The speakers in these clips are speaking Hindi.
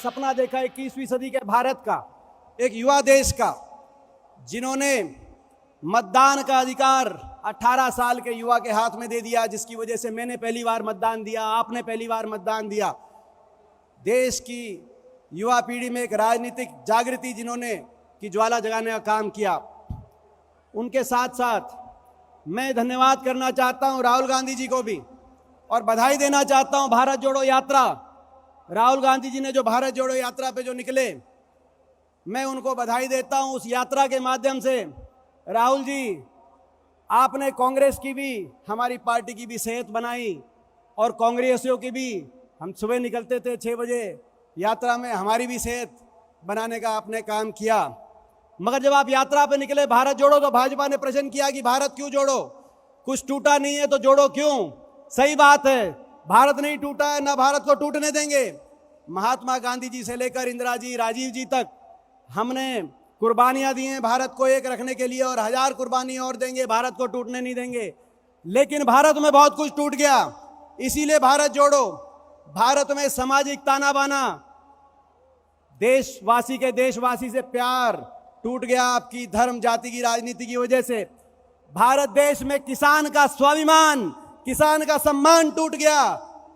सपना देखा 21वीं सदी के भारत का, एक युवा देश का, जिन्होंने मतदान का अधिकार 18 साल के युवा के हाथ में दे दिया, जिसकी वजह से मैंने पहली बार मतदान दिया, आपने पहली बार मतदान दिया। देश की युवा पीढ़ी में एक राजनीतिक जागृति जिन्होंने की ज्वाला जगाने का काम किया। उनके साथ साथ मैं धन्यवाद करना चाहता हूं राहुल गांधी जी को भी, और बधाई देना चाहता हूं भारत जोड़ो यात्रा। राहुल गांधी जी ने जो भारत जोड़ो यात्रा पे जो निकले, मैं उनको बधाई देता हूं। उस यात्रा के माध्यम से राहुल जी, आपने कांग्रेस की भी, हमारी पार्टी की भी सेहत बनाई, और कांग्रेसियों की भी, हम सुबह निकलते थे 6 बजे यात्रा में, हमारी भी सेहत बनाने का आपने काम किया। मगर जब आप यात्रा पे निकले भारत जोड़ो, तो भाजपा ने प्रश्न किया कि भारत क्यों जोड़ो, कुछ टूटा नहीं है तो जोड़ो क्यों। सही बात है, भारत नहीं टूटा है, ना भारत को टूटने देंगे। महात्मा गांधी जी से लेकर इंदिरा जी, राजीव जी तक हमने कुर्बानियां दी हैं भारत को एक रखने के लिए, और 1000 कुर्बानी और देंगे, भारत को टूटने नहीं देंगे। लेकिन भारत में बहुत कुछ टूट गया, इसीलिए भारत जोड़ो। भारत में सामाजिक ताना बाना, देशवासी के देशवासी से प्यार टूट गया आपकी धर्म जाति की राजनीति की वजह से। भारत देश में किसान का स्वाभिमान, किसान का सम्मान टूट गया।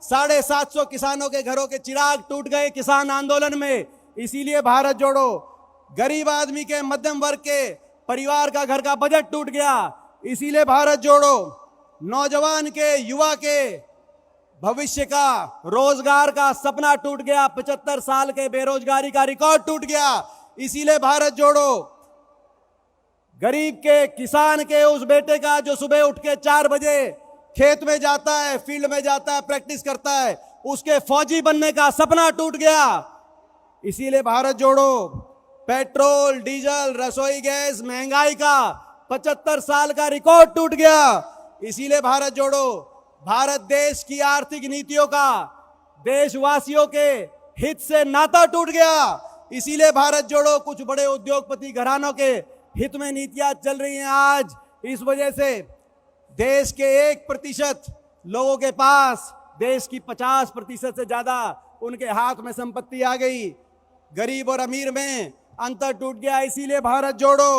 750 किसानों के घरों के चिराग टूट गए किसान आंदोलन में, इसीलिए भारत जोड़ो। गरीब आदमी के, मध्यम वर्ग के परिवार का घर का बजट टूट गया, इसीलिए भारत जोड़ो। नौजवान के, युवा के भविष्य का, रोजगार का सपना टूट गया। 75 साल के बेरोजगारी का रिकॉर्ड टूट गया, इसीलिए भारत जोड़ो। गरीब के, किसान के उस बेटे का जो सुबह उठ के 4 बजे खेत में जाता है, फील्ड में जाता है, प्रैक्टिस करता है, उसके फौजी बनने का सपना टूट गया, इसीलिए भारत जोड़ो। पेट्रोल, डीजल, रसोई गैस महंगाई का 75 साल का रिकॉर्ड टूट गया, इसीलिए भारत जोड़ो। भारत देश की आर्थिक नीतियों का देशवासियों के हित से नाता टूट गया, इसीलिए भारत जोड़ो। कुछ बड़े उद्योगपति घरानों के हित में नीतियां चल रही हैं आज, इस वजह से देश के 1% लोगों के पास देश की 50% से ज्यादा उनके हाथ में संपत्ति आ गई। गरीब और अमीर में अंतर टूट गया, इसीलिए भारत जोड़ो।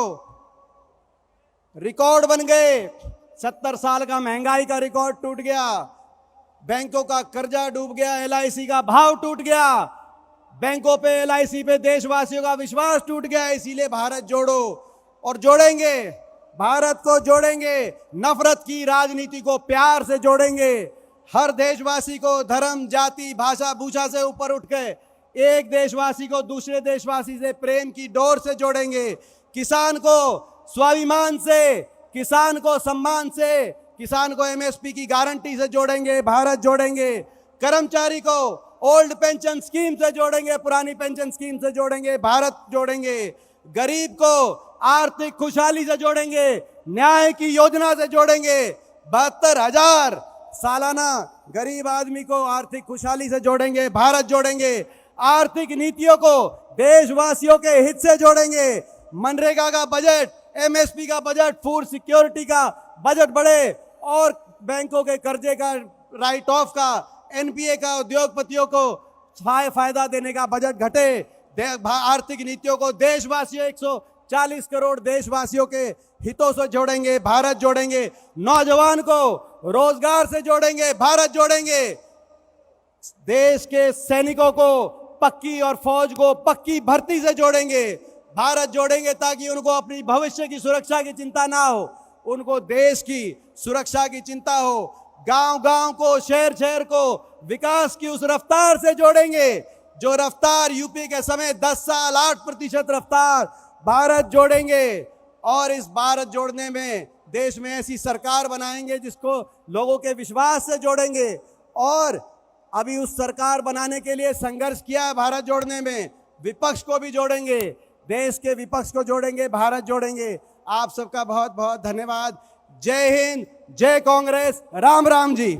रिकॉर्ड बन गए, 70 साल का महंगाई का रिकॉर्ड टूट गया, बैंकों का कर्जा डूब गया, LIC का भाव टूट गया, बैंकों पे, LIC पे देशवासियों का विश्वास टूट गया, इसीलिए भारत जोड़ो। और जोड़ेंगे, भारत को जोड़ेंगे, नफरत की राजनीति को प्यार से जोड़ेंगे। हर देशवासी को धर्म, जाति, भाषा, भूषा से ऊपर उठ के एक देशवासी को दूसरे देशवासी से प्रेम की डोर से जोड़ेंगे। किसान को स्वाभिमान से, किसान को सम्मान से, किसान को MSP की गारंटी से जोड़ेंगे, भारत जोड़ेंगे। कर्मचारी को ओल्ड पेंशन स्कीम से जोड़ेंगे, पुरानी पेंशन स्कीम से जोड़ेंगे, भारत जोड़ेंगे। गरीब को आर्थिक खुशहाली से जोड़ेंगे, न्याय की योजना से जोड़ेंगे। 72,000 सालाना गरीब आदमी को आर्थिक खुशहाली से जोड़ेंगे, भारत जोड़ेंगे। आर्थिक नीतियों को देशवासियों के हित से जोड़ेंगे। मनरेगा का बजट, MSP का बजट, फूड सिक्योरिटी का बजट बढ़े, और बैंकों के कर्जे का, राइट ऑफ का, NPA का उद्योगपतियों को फायदा देने का बजट घटे। आर्थिक नीतियों को देशवासियों, 140 करोड़ देशवासियों के हितों से जोड़ेंगे, भारत जोड़ेंगे। नौजवान को रोजगार से जोड़ेंगे, भारत जोड़ेंगे। देश के सैनिकों को पक्की, और फौज को पक्की भर्ती से जोड़ेंगे, भारत जोड़ेंगे, ताकि उनको अपनी भविष्य की सुरक्षा की चिंता ना हो, उनको देश की सुरक्षा की चिंता हो। गांव-गांव को, शहर-शहर को विकास की उस रफ्तार से जोड़ेंगे जो रफ्तार यूपी के समय 10 साल 8% रफ्तार, भारत जोड़ेंगे। और इस भारत जोड़ने में देश में ऐसी सरकार बनाएंगे जिसको लोगों के विश्वास से जोड़ेंगे। और अभी उस सरकार बनाने के लिए संघर्ष किया है भारत जोड़ने में, विपक्ष को भी जोड़ेंगे, देश के विपक्ष को जोड़ेंगे, भारत जोड़ेंगे। आप सबका बहुत बहुत धन्यवाद। जय हिंद, जय कांग्रेस, राम राम जी।